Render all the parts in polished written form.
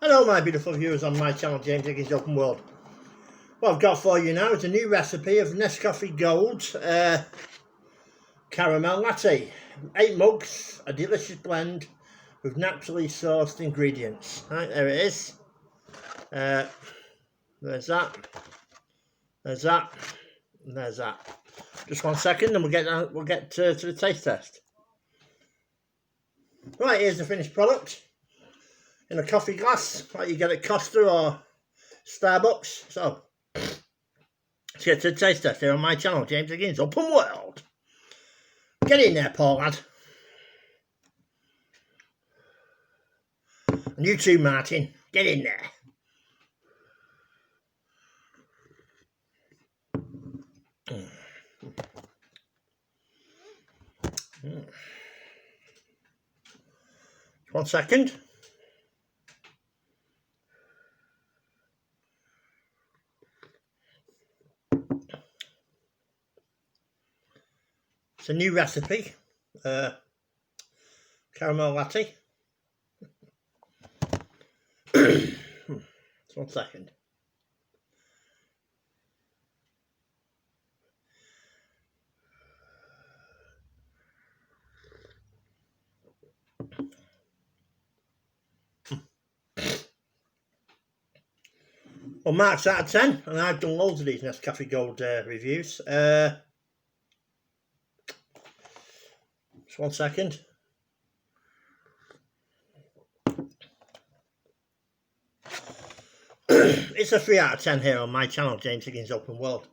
Hello my beautiful viewers on my channel, James Higgins Open World. What I've got for you now is a new recipe of Nescafe Gold caramel latte. 8 mugs, a delicious blend with naturally sourced ingredients. Right, there it is. There's that. There's that. And there's that. Just 1 second and we'll get to the taste test. Right, here's the finished product. In a coffee glass, like you get at Costa or Starbucks. So, let's get to the taste test here on my channel, James Higgins Open World. Get in there, Paul lad. And you too, Martin. Get in there. Mm. 1 second. It's a new recipe, caramel latte. Just 1 second. Well, marks out of 10, and I've done loads of these Nescafe Gold reviews. Just 1 second. It's a 3 out of 10 here on my channel, James Higgins Open World.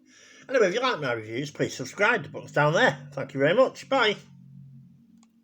Anyway, if you like my reviews, please subscribe. The button's down there. Thank you very much. Bye.